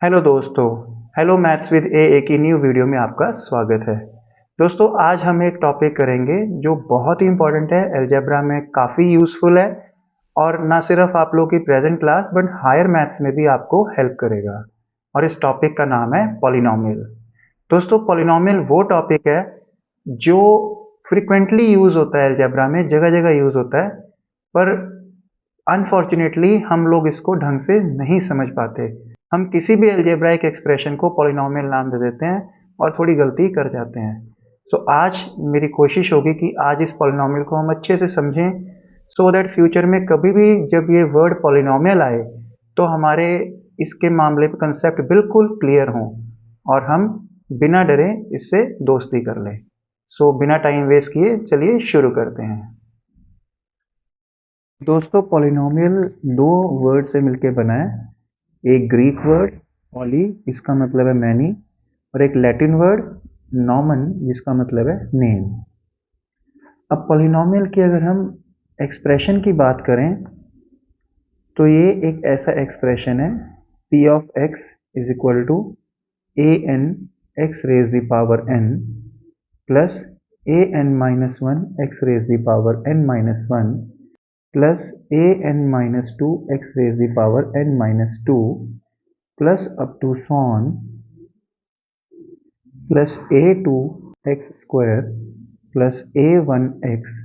Hello दोस्तों। Hello maths with ए की new video में आपका स्वागत है। दोस्तों आज हम एक टॉपिक करेंगे जो बहुत ही इंपॉर्टेंट है, अलजेब्रा में काफ़ी यूज़फुल है और ना सिर्फ आप लोगों की present class but higher maths में भी आपको हेल्प करेगा। और इस टॉपिक का नाम है पॉलिनोमियल। दोस्तों पॉलिनोमियल वो टॉपिक है जो फ्रिक्वेंटली यूज़ होता है, अलजेब्रा में जगह जगह यूज़ होता है, पर अनफॉर्चुनेटली हम लोग इसको ढंग से नहीं समझ पाते। हम किसी भी अलजेब्राइक एक्सप्रेशन को पॉलिनोमियल नाम दे देते हैं और थोड़ी गलती कर जाते हैं। सो आज मेरी कोशिश होगी कि आज इस पॉलिनोमियल को हम अच्छे से समझें, सो दैट फ्यूचर में कभी भी जब ये वर्ड पॉलिनोमियल आए तो हमारे इसके मामले में कंसेप्ट बिल्कुल क्लियर हों और हम बिना डरे इससे दोस्ती कर लें। सो बिना टाइम वेस्ट किए चलिए शुरू करते हैं। दोस्तों पॉलिनोमियल दो वर्ड से मिलकर बना है। एक ग्रीक वर्ड पॉली, इसका मतलब है मैनी, और एक लैटिन वर्ड नॉमन, जिसका मतलब है नेम। अब पॉलिनोमियल की अगर हम एक्सप्रेशन की बात करें तो ये एक ऐसा एक्सप्रेशन है, p of x is equal to A N X raise the power n plus A N minus one X raise the power n minus one plus A N minus two X raise the power n minus two plus up to so on plus A two X square plus A one X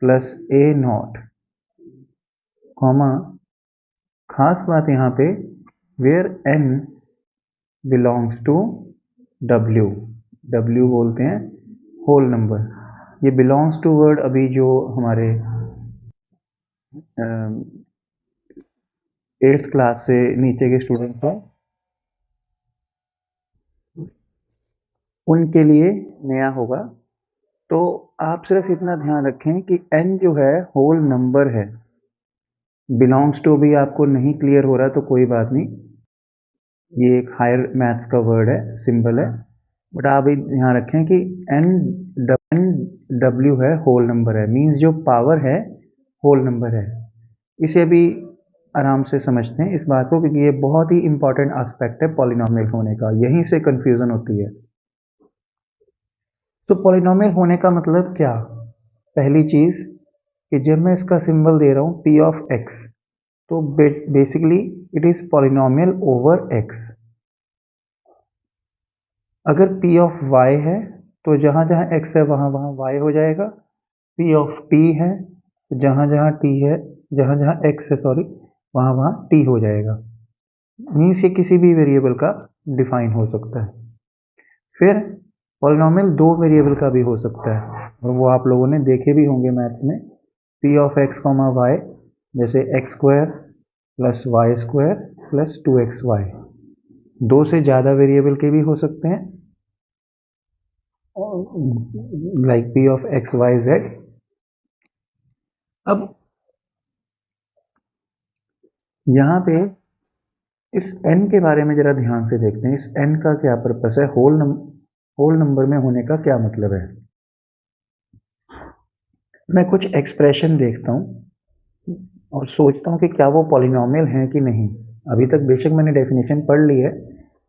plus A naught, comma, खास बात यहाँ पे where n belongs to w, w बोलते हैं whole number. ये belongs to word अभी जो हमारे 8th क्लास से नीचे के स्टूडेंट्स हैं उनके लिए नया होगा। तो आप सिर्फ इतना ध्यान रखें कि n जो है होल नंबर है। बिलोंग्स टू भी आपको नहीं क्लियर हो रहा तो कोई बात नहीं, ये एक हायर मैथ्स का वर्ड है, सिंबल है, बट आप ध्यान रखें कि n w है, होल नंबर है, मीन्स जो पावर है होल नंबर है। इसे भी आराम से समझते हैं इस बात को, क्योंकि ये बहुत ही इंपॉर्टेंट एस्पेक्ट है पॉलिनोमियल होने का, यहीं से कंफ्यूजन होती है। तो पॉलिनोमियल होने का मतलब क्या? पहली चीज कि जब मैं इसका सिंबल दे रहा हूं p ऑफ x, तो basically it is polynomial over x। अगर p ऑफ y है तो जहां जहां x है वहां वहां y हो जाएगा। p ऑफ t है तो जहां जहां t है, जहां जहां x है सॉरी, वहां वहां t हो जाएगा। मीन्स ये किसी भी वेरिएबल का डिफाइन हो सकता है। फिर पॉलिनोमियल दो वेरिएबल का भी हो सकता है और वो आप लोगों ने देखे भी होंगे मैथ्स में। p of x comma Y, जैसे X square plus Y square plus two X Y, दो से ज़्यादा वेरिएबल के भी हो सकते हैं, like p of X Y Z. अब यहाँ पे इस n के बारे में जरा ध्यान से देखते हैं, इस n का क्या पर्पस है, होल नंबर में होने का क्या मतलब है। मैं कुछ एक्सप्रेशन देखता हूँ और सोचता हूँ कि क्या वो पॉलिनोमियल हैं कि नहीं। अभी तक बेशक मैंने डेफिनेशन पढ़ ली है,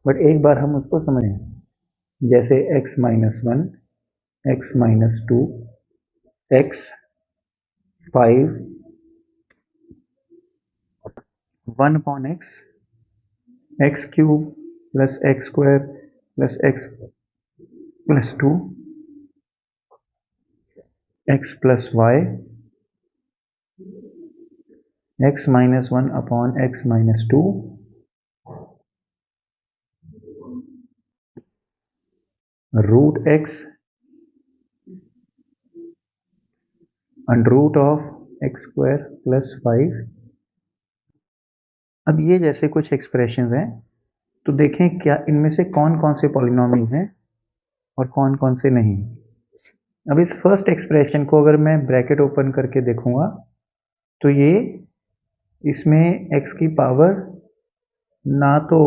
बट एक बार हम उसको समझें। जैसे x minus one, X minus two, X five, one upon X, X cube plus X square plus X plus two, X plus Y, X minus one upon X minus two, root X under root of X square plus five. अब ये जैसे कुछ expressions हैं, तो देखें क्या इनमें से कौन कौन से पॉलिनोमियल हैं और कौन कौन से नहीं। अब इस फर्स्ट एक्सप्रेशन को अगर मैं ब्रैकेट ओपन करके देखूंगा तो ये इसमें x की पावर ना तो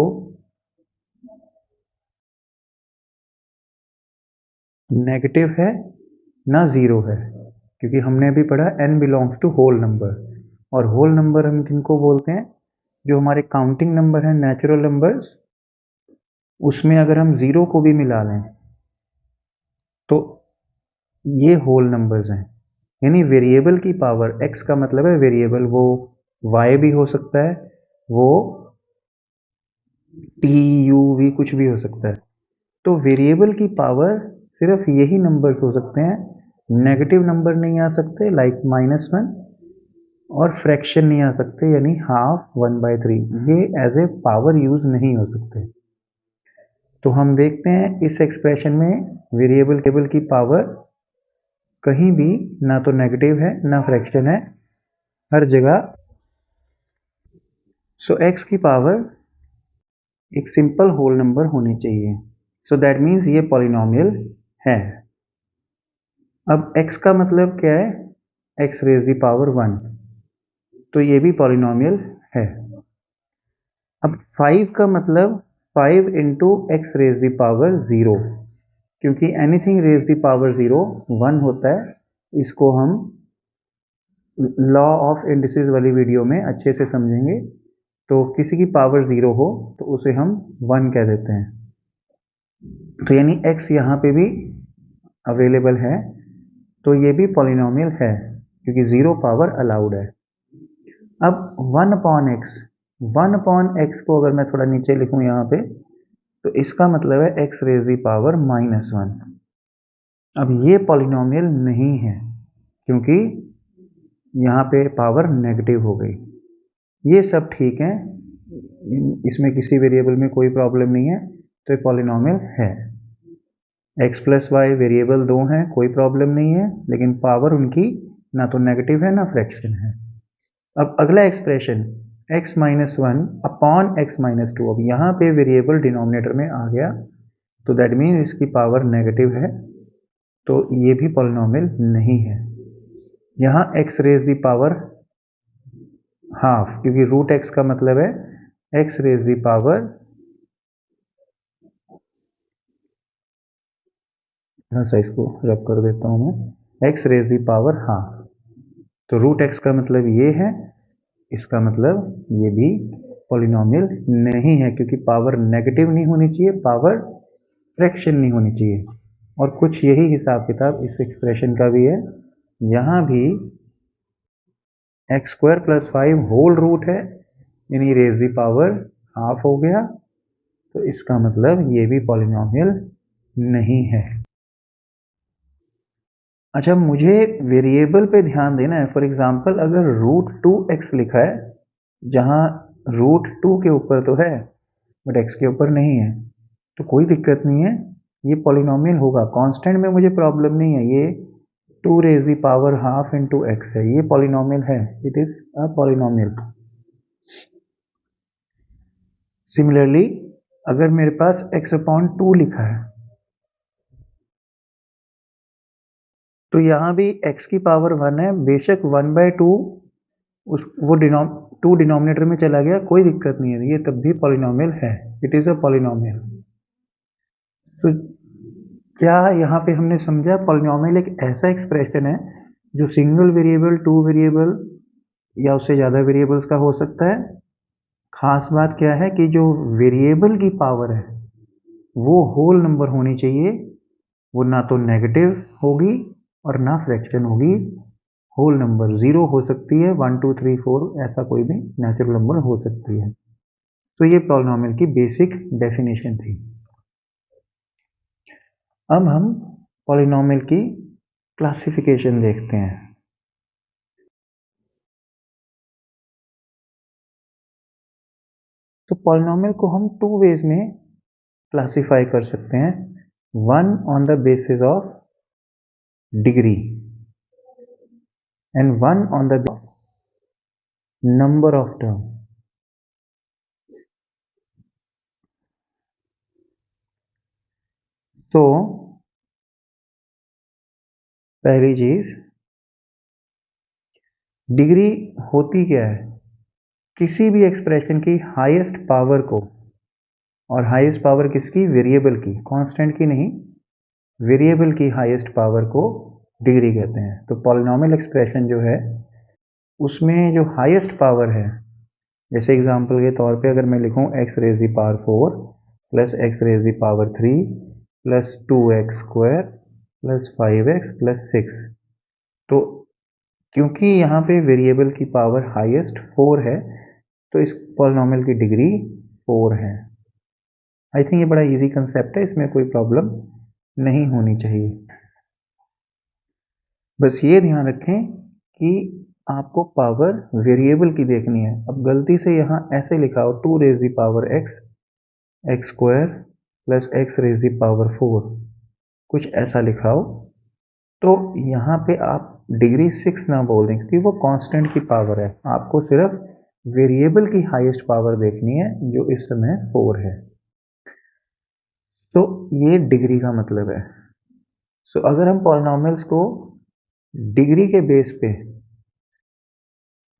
नेगेटिव है ना जीरो है, क्योंकि हमने अभी पढ़ा n belongs to whole number, और होल नंबर हम किनको बोलते हैं, जो हमारे काउंटिंग नंबर हैं, नेचुरल नंबर्स, उसमें अगर हम 0 को भी मिला लें तो ये होल नंबर्स हैं। यानी वेरिएबल की पावर, x का मतलब है वेरिएबल, वो y भी हो सकता है, वो t u v कुछ भी हो सकता है। तो वेरिएबल की पावर सिर्फ यही नंबर्स हो सकते हैं, नेगेटिव नंबर नहीं आ सकते लाइक -1, और फ्रैक्शन नहीं आ सकते यानी हाफ 1/3, ये एज ए पावर यूज नहीं हो सकते। तो हम देखते हैं इस एक्सप्रेशन में वेरिएबल की पावर कहीं भी ना तो नेगेटिव है ना फ्रैक्शन है, हर जगह। सो x की पावर एक सिंपल होल नंबर होनी चाहिए। सो दैट मीन्स ये पॉलिनोमियल है। अब x का मतलब क्या है, x रेज दी पावर 1, तो ये भी पॉलिनोमियल है। अब 5 का मतलब 5 into X raise the power 0, क्योंकि एनीथिंग रेज दी पावर 0 1 होता है। इसको हम लॉ ऑफ इंडिसेस वाली वीडियो में अच्छे से समझेंगे। तो किसी की पावर 0 हो तो उसे हम 1 कह देते हैं। तो यानी x यहाँ पे भी अवेलेबल है, तो ये भी पॉलिनोमियल है क्योंकि 0 पावर अलाउड है। अब 1 अपॉन एक्स को अगर मैं थोड़ा नीचे लिखूं यहाँ पे, तो इसका मतलब है x रेज दी पावर -1। अब ये पॉलिनोमियल नहीं है क्योंकि यहाँ पे पावर नेगेटिव हो गई। ये सब ठीक है, इसमें किसी वेरिएबल में कोई प्रॉब्लम नहीं है, तो ये पॉलिनोमियल है। x प्लस वाई वेरिएबल दो हैं, कोई प्रॉब्लम नहीं है, लेकिन पावर उनकी ना तो नेगेटिव है ना फ्रैक्शन है। अब अगला expression x minus 1 upon x minus 2, अब यहाँ पे वेरिएबल डिनोमिनेटर में आ गया, तो दैट मीन इसकी पावर नेगेटिव है, तो ये भी पॉलिनोमियल नहीं है। यहाँ x raise the power half, क्योंकि रूट x का मतलब है x रेज दी पावर, सा इसको रब कर देता हूँ मैं, x raise the power half. तो रूट x का मतलब ये है, इसका मतलब ये भी पॉलिनोमियल नहीं है, क्योंकि पावर नेगेटिव नहीं होनी चाहिए, पावर फ्रैक्शन नहीं होनी चाहिए। और कुछ यही हिसाब किताब इस एक्सप्रेशन का भी है। यहाँ भी X square plus 5 whole root है, यानी रेज दी पावर हाफ हो गया, तो इसका मतलब ये भी पॉलिनोमियल नहीं है। अच्छा, मुझे वेरिएबल पे ध्यान देना है। फॉर एग्जांपल अगर √2x लिखा है, जहाँ √2 के ऊपर तो है बट x के ऊपर नहीं है, तो कोई दिक्कत नहीं है, ये पॉलिनोमियल होगा। कांस्टेंट में मुझे प्रॉब्लम नहीं है, ये 2 raise the power half into X है, ये पॉलिनोमियल है, it is a polynomial. Similarly अगर मेरे पास x अपॉन 2 लिखा है, तो यहाँ भी x की पावर 1 है, बेशक 1/2 उस वो 2 डिनोमिनेटर में चला गया, कोई दिक्कत नहीं है, ये तब भी पॉलिनोमियल है, इट इज अ पॉलिनोमियल। तो क्या यहाँ पे हमने समझा, पॉलिनोमियल एक ऐसा एक्सप्रेशन है जो सिंगल वेरिएबल, 2 वेरिएबल या उससे ज़्यादा वेरिएबल्स का हो सकता है। खास बात क्या है कि जो वेरिएबल की पावर है वो होल नंबर होनी चाहिए, वो ना तो नेगेटिव होगी और ना फ्रैक्शन होगी, होल नंबर। 0 हो सकती है, 1 2 3 4 ऐसा कोई भी नेचुरल नंबर हो सकती है। तो ये पॉलिनोमियल की बेसिक डेफिनेशन थी। अब हम पॉलिनोमियल की क्लासिफिकेशन देखते हैं। तो पॉलिनोमियल को हम 2 वेज में क्लासिफाई कर सकते हैं। One on the basis of degree and one on the number of term. तो पहली चीज, डिग्री होती क्या है, किसी भी एक्सप्रेशन की हाईएस्ट पावर को, और हाईएस्ट पावर किसकी, वेरिएबल की, कांस्टेंट की नहीं, वेरिएबल की हाईएस्ट पावर को डिग्री कहते हैं। तो पॉलिनोमियल एक्सप्रेशन जो है उसमें जो हाईएस्ट पावर है, जैसे एग्जांपल के तौर पे अगर मैं लिखूं x raise the power 4, plus X raise the power 3 plus 2x square plus 5x plus 6। तो क्योंकि यहाँ पे वेरिएबल की पावर हाईएस्ट 4 है तो इस पॉलिनॉमियल की डिग्री 4 है। आई थिंक ये बड़ा इजी कंसेप्ट है, इसमें कोई प्रॉब्लम नहीं होनी चाहिए। बस ये ध्यान रखें कि आपको पावर वेरिएबल की देखनी है। अब गलती से यहाँ ऐसे लिखा हो 2 raise the power x X square plus X raise the power 4, कुछ ऐसा लिखा हो तो यहाँ पे आप डिग्री 6 ना बोल दें क्योंकि वो कांस्टेंट की पावर है। आपको सिर्फ वेरिएबल की हाईएस्ट पावर देखनी है जो इस समय 4 है। तो ये डिग्री का मतलब है। सो अगर हम पॉलिनॉमियल्स को डिग्री के बेस पे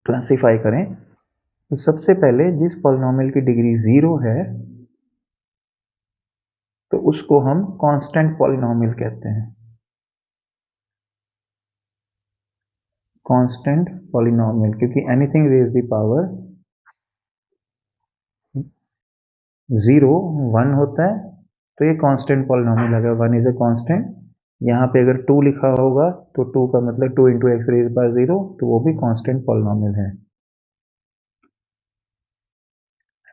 क्लासिफाई करें तो सबसे पहले जिस पॉलिनॉमियल की डिग्री 0 है तो उसको हम कांस्टेंट पॉलिनॉमियल कहते हैं। कांस्टेंट पॉलिनॉमियल क्योंकि एनीथिंग रेज द पावर 0 1 होता है तो ये कांस्टेंट पॉलिनॉमियल अगर 1 इज ए कांस्टेंट। यहाँ पे अगर 2 लिखा होगा तो 2 का मतलब 2 इंटू एक्स रेज बाय 0, तो वो भी कांस्टेंट पॉलिनॉमियल है।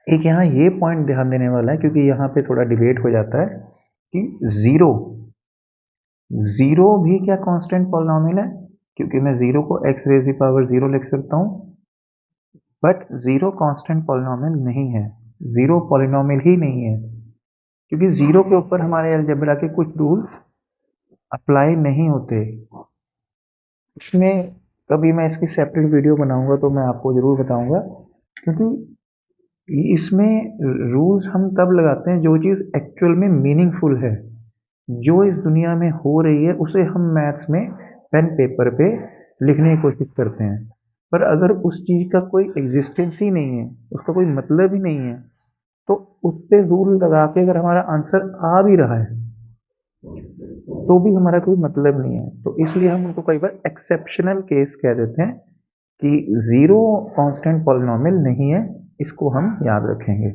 एक यहाँ ये पॉइंट ध्यान देने वाला है क्योंकि यहाँ पे थोड़ा डिबेट हो जाता है कि 0 भी क्या कांस्टेंट पॉलिनॉमियल है, क्योंकि मैं 0 को एक्स रेज की पावर 0 लिख सकता हूँ, बट 0 कांस्टेंट पॉलिनॉमियल नहीं है। 0 पॉलिनॉमियल ही नहीं है क्योंकि 0 के ऊपर हमारे अलजेब्रा के कुछ रूल्स अप्लाई नहीं होते। इसमें कभी मैं इसकी सेपरेट वीडियो बनाऊंगा तो मैं आपको ज़रूर बताऊंगा, क्योंकि इसमें रूल्स हम तब लगाते हैं जो चीज़ एक्चुअल में मीनिंगफुल है, जो इस दुनिया में हो रही है उसे हम मैथ्स में पेन पेपर पे लिखने की कोशिश करते हैं। पर अगर उस चीज़ का कोई एग्जिस्टेंस ही नहीं है, उसका कोई मतलब ही नहीं है, तो उस पर रूल लगा के अगर हमारा आंसर आ भी रहा है तो भी हमारा कोई मतलब नहीं है। तो इसलिए हम उनको कई बार एक्सेप्शनल केस कह देते हैं कि 0 कांस्टेंट पॉलिनॉमियल नहीं है, इसको हम याद रखेंगे।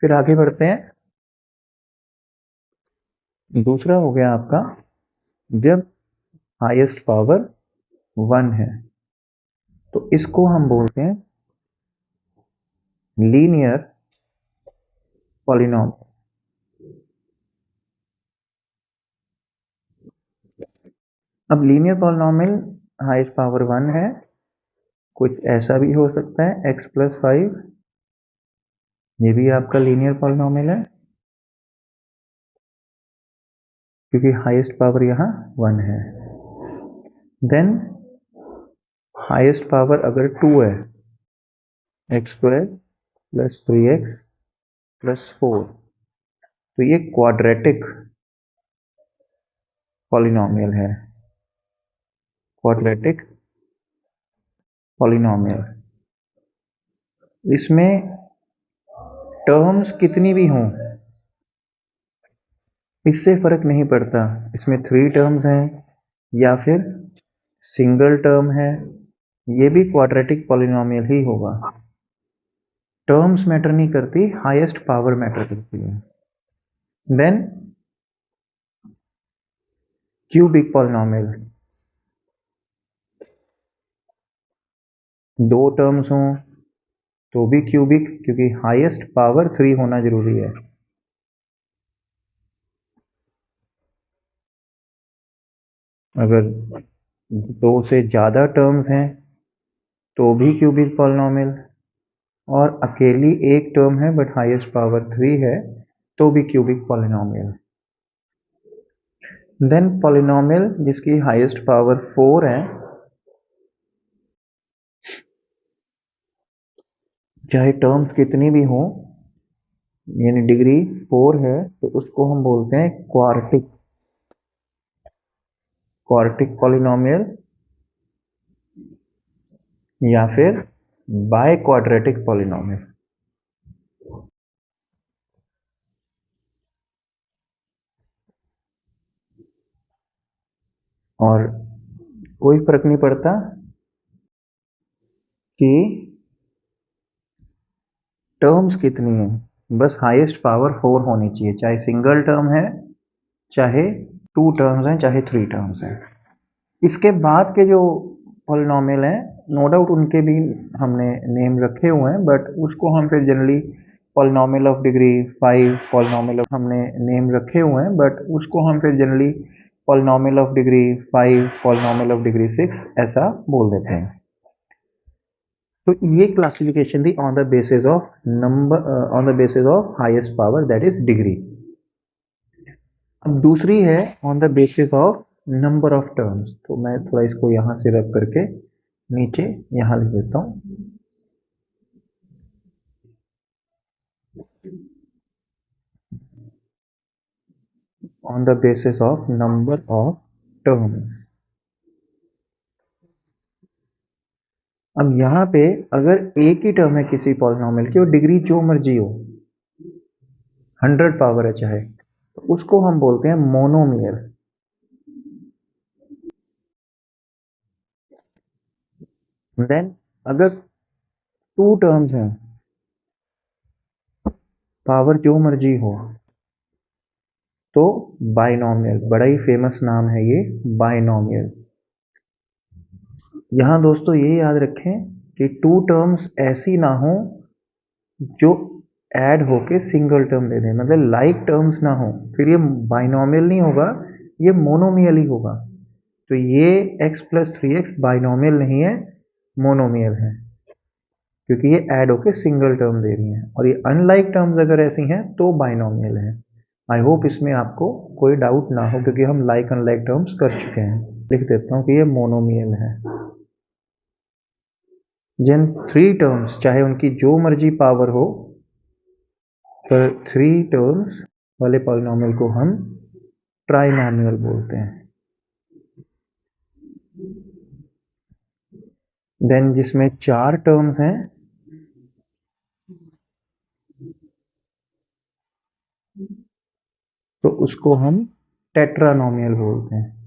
फिर आगे बढ़ते हैं। दूसरा हो गया आपका जब हाईएस्ट पावर 1 है तो इसको हम बोलते हैं लीनियर पॉलिनॉमियल। अब लीनियर पॉलिनॉमियल हाईएस्ट पावर 1 है, कुछ ऐसा भी हो सकता है x प्लस 5, ये भी आपका लीनियर पॉलिनॉमियल है क्योंकि हाईएस्ट पावर यहाँ 1 है। देन हाईएस्ट पावर अगर 2 है, x square plus 3x plus 4, तो ये क्वाड्रेटिक पॉलिनॉमियल है। क्वाड्रेटिक पॉलिनॉमियल, इसमें टर्म्स कितनी भी हों इससे फर्क नहीं पड़ता, इसमें 3 टर्म्स हैं या फिर सिंगल टर्म है, ये भी क्वाड्रेटिक पॉलिनॉमियल ही होगा। टर्म्स मैटर नहीं करती, हाईएस्ट पावर मैटर करती है। देन क्यूबिक पॉलिनॉमियल, 2 टर्म्स हों तो भी क्यूबिक, क्योंकि हाईएस्ट पावर 3 होना जरूरी है। अगर 2 से ज़्यादा टर्म्स हैं तो भी क्यूबिक पॉलिनॉमियल, और अकेली एक टर्म है बट हाईएस्ट पावर 3 है तो भी क्यूबिक पॉलिनॉमियल। देन पॉलिनॉमियल जिसकी हाईएस्ट पावर 4 है, चाहे टर्म्स कितनी भी हों, यानी डिग्री 4 है, तो उसको हम बोलते हैं क्वार्टिक पॉलिनॉमियल या फिर बाय क्वाड्रेटिक पॉलिनॉमियल। और कोई फर्क नहीं पड़ता कि टर्म्स कितनी हैं, बस हाईएस्ट पावर 4 होनी चाहिए, चाहे सिंगल टर्म है, चाहे 2 टर्म्स हैं, चाहे 3 टर्म्स हैं। इसके बाद के जो पॉलिनॉमियल हैं, नो डाउट उनके भी हमने नेम रखे हुए हैं, बट उसको हम फिर generally polynomial of degree 5, polynomial of हमने नेम रखे हुए हैं, बट उसको हम फिर generally polynomial of degree 5, polynomial of degree 6 ऐसा बोल देते हैं। तो ये क्लासिफिकेशन थी on the basis of number, on the basis of highest power that is degree. अब दूसरी है on the basis of number of terms. तो मैं थोड़ा इसको यहां से रब करके नीचे यहां लिख देता हूं। On the basis of number of terms. अब यहाँ पे अगर एक ही टर्म है किसी पॉलिनॉमियल की और डिग्री जो मर्जी हो, 100 पावर है चाहे, तो उसको हम बोलते हैं मोनोमियल। देन अगर 2 टर्म्स हैं, पावर जो मर्जी हो, तो बाइनोमियल। बड़ा ही फेमस नाम है ये, बाइनोमियल। यहां दोस्तों ये याद रखें कि 2 टर्म्स ऐसी ना हो जो ऐड होके सिंगल टर्म दे दें, मतलब लाइक टर्म्स ना हो, फिर ये बाइनोमियल नहीं होगा, ये मोनोमियल ही होगा। तो ये x प्लस 3x बाइनोमियल नहीं है, मोनोमियल है, क्योंकि ये ऐड होके सिंगल टर्म दे रही हैं। और ये अनलाइक टर्म्स अगर ऐसी हैं तो बाइनोमियल है। आई होप इसमें आपको कोई डाउट ना हो, क्योंकि हम लाइक अनलाइक टर्म्स कर चुके हैं। लिख देता हूँ कि ये मोनोमियल है। जिन 3 टर्म्स चाहे उनकी जो मर्जी पावर हो, पर 3 टर्म्स वाले पॉलिनॉमियल को हम ट्राइनोमियल बोलते हैं। देन जिसमें 4 टर्म्स हैं, तो उसको हम टेट्रानोमियल बोलते हैं।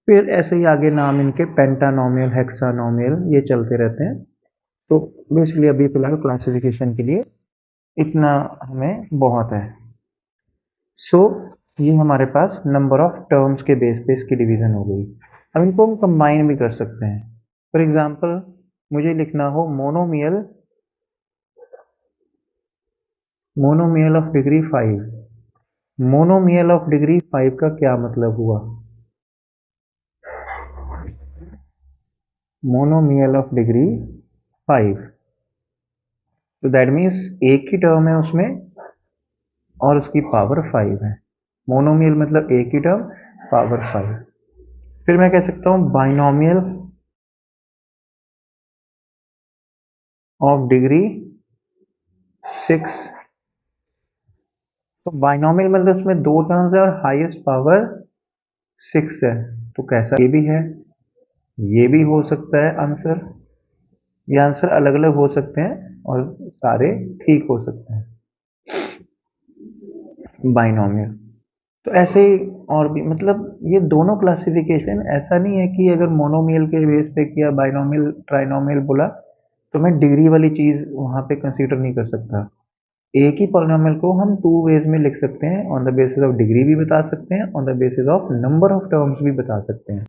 फिर ऐसे ही आगे नाम इनके पेंटानोमियल, हेक्सानोमियल ये चलते रहते हैं। तो बेसिकली अभी फिलहाल क्लासिफिकेशन के लिए इतना हमें बहुत है। सो ये हमारे पास नंबर ऑफ टर्म्स के बेस पे इसकी डिवीजन हो गई। अब इनको हम कंबाइन भी कर सकते हैं। फॉर एग्जांपल मुझे लिखना हो monomial, monomial of degree 5। Monomial of degree 5 का क्या मतलब हुआ? मोनोमियल ऑफ डिग्री 5, तो दैट मीन्स एक ही टर्म है उसमें और उसकी पावर 5 है। मोनोमियल मतलब एक ही टर्म, पावर 5। फिर मैं कह सकता हूं बाइनोमियल ऑफ डिग्री 6। तो बाइनोमियल मतलब उसमें 2 टर्म्स है और हाईएस्ट पावर 6 है। तो कैसा ये भी है, ये भी हो सकता है आंसर। ये आंसर अलग अलग हो सकते हैं और सारे ठीक हो सकते हैं, बाइनोमियल। तो ऐसे ही और भी, मतलब ये दोनों क्लासिफिकेशन ऐसा नहीं है कि अगर मोनोमियल के बेस पे किया, बाइनोमियल ट्राइनोमियल बोला, तो मैं डिग्री वाली चीज वहां पे कंसीडर नहीं कर सकता। एक ही पॉलिनोमियल को हम 2 वेज में लिख सकते हैं, on the basis of degree भी बता सकते हैं, on the basis of number of terms भी बता सकते हैं।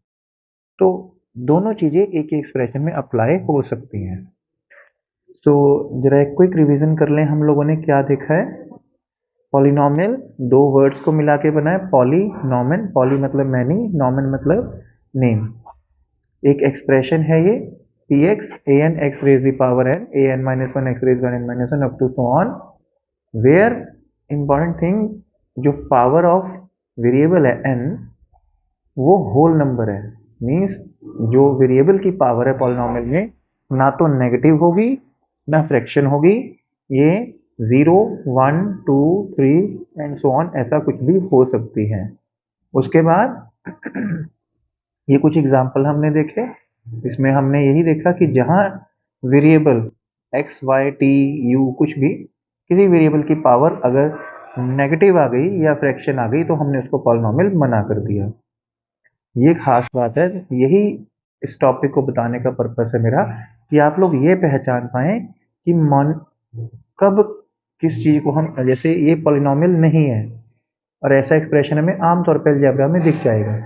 तो दोनों चीजें एक ही एक्सप्रेशन में अप्लाई हो सकती हैं। तो जरा एक क्विक रिवीजन कर लें, हम लोगों ने क्या देखा है। पॉलिनोमियल 2 वर्ड्स को मिला के बना है, पॉलीनोमन। पॉली मतलब मैनी, नोमन मतलब नेम। एक एक्सप्रेशन है ये, P X A N X raise the power N, A N minus one X raise one N minus one up to so on, where important thing, जो पावर ऑफ वेरिएबल है N, वो whole number है। Means जो variable की power है polynomial में, ना तो नेगेटिव होगी ना फ्रैक्शन होगी, ये 0, 1, 2, 3 एंड सो ऑन ऐसा कुछ भी हो सकती है। उसके बाद ये कुछ एग्जाम्पल हमने देखे, इसमें हमने यही देखा कि जहां variable X Y T U कुछ भी, किसी वेरिएबल की पावर अगर नेगेटिव आ गई या फ्रैक्शन आ गई, तो हमने उसको पॉलिनोमियल मना कर दिया। ये खास बात है, यही इस टॉपिक को बताने का पर्पस है मेरा, कि आप लोग ये पहचान पाएं कि कब किस चीज़ को हम, जैसे ये पॉलिनॉमियल नहीं है और ऐसा एक्सप्रेशन हमें आमतौर पर अलजेब्रा में दिख जाएगा,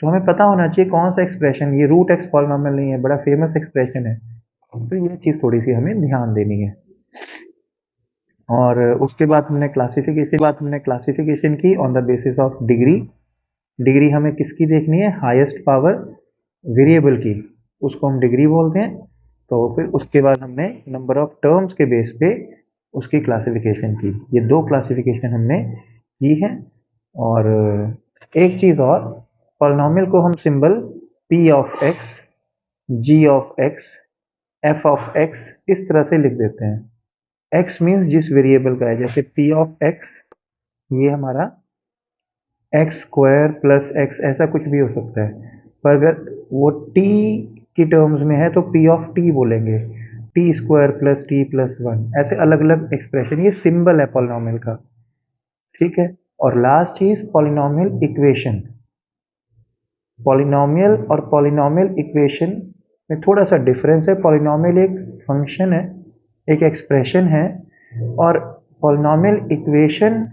तो हमें पता होना चाहिए कौन सा एक्सप्रेशन, ये रूट एक्स पॉलिनॉमियल नहीं है, बड़ा फेमस एक्सप्रेशन है, तो ये चीज़ थोड़ी सी हमें ध्यान देनी है। और उसके बाद हमने क्लासिफिकेशन की on the basis of degree. Degree हमें किसकी देखनी है, हाईएस्ट पावर वेरिएबल की, उसको हम डिग्री बोलते हैं। तो फिर उसके बाद हमने नंबर ऑफ टर्म्स के बेस पे उसकी क्लासिफिकेशन की। ये दो क्लासिफिकेशन हमने की है। और एक चीज़ और, पॉलिनॉमियल को हम symbol p of x, g of x, f of x इस तरह से लिख देते हैं। x मीन्स जिस वेरिएबल का है, जैसे p ऑफ x ये हमारा एक्स स्क्वायर प्लस एक्स, ऐसा कुछ भी हो सकता है। पर अगर वो t की टर्म्स में है तो p ऑफ t बोलेंगे, T square plus T plus one, ऐसे अलग अलग एक्सप्रेशन, ये सिंबल है पॉलिनॉमियल का, ठीक है। और लास्ट चीज पॉलिनॉमियल इक्वेशन। पॉलिनॉमियल और पॉलिनॉमियल इक्वेशन में थोड़ा सा डिफरेंस है। पॉलिनॉमियल एक फंक्शन है, एक एक्सप्रेशन है, और पॉलिनॉमियल इक्वेशन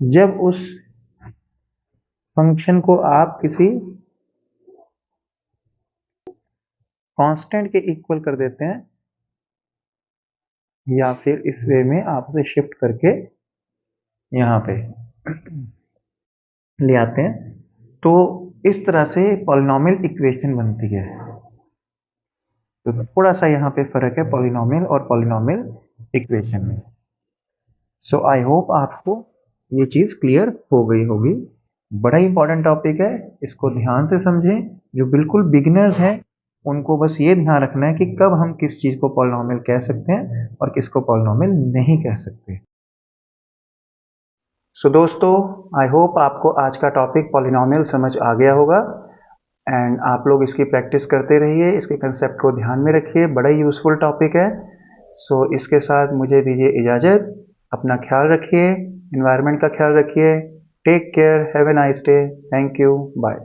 जब उस फंक्शन को आप किसी कांस्टेंट के इक्वल कर देते हैं, या फिर इस वे में आप उसे शिफ्ट करके यहाँ पे ले आते हैं, तो इस तरह से पॉलिनॉमियल इक्वेशन बनती है। तो थोड़ा सा यहाँ पे फर्क है पॉलिनॉमियल और पॉलिनॉमियल इक्वेशन में। सो आई होप आपको ये चीज़ क्लियर हो गई होगी। बड़ा इंपॉर्टेंट टॉपिक है, इसको ध्यान से समझें। जो बिल्कुल बिगिनर्स हैं उनको बस ये ध्यान रखना है कि कब हम किस चीज़ को पॉलिनॉमियल कह सकते हैं और किसको पॉलिनॉमियल नहीं कह सकते। सो दोस्तों, आई होप आपको आज का टॉपिक पॉलिनॉमियल समझ आ गया होगा, एंड आप लोग इसकी प्रैक्टिस करते रहिए, इसके कंसेप्ट को ध्यान में रखिए, बड़ा ही यूज़फुल टॉपिक है। सो इसके साथ मुझे दीजिए इजाज़त। अपना ख्याल रखिए, एनवायरनमेंट का ख्याल रखिए। Take care, have a nice day, thank you, bye.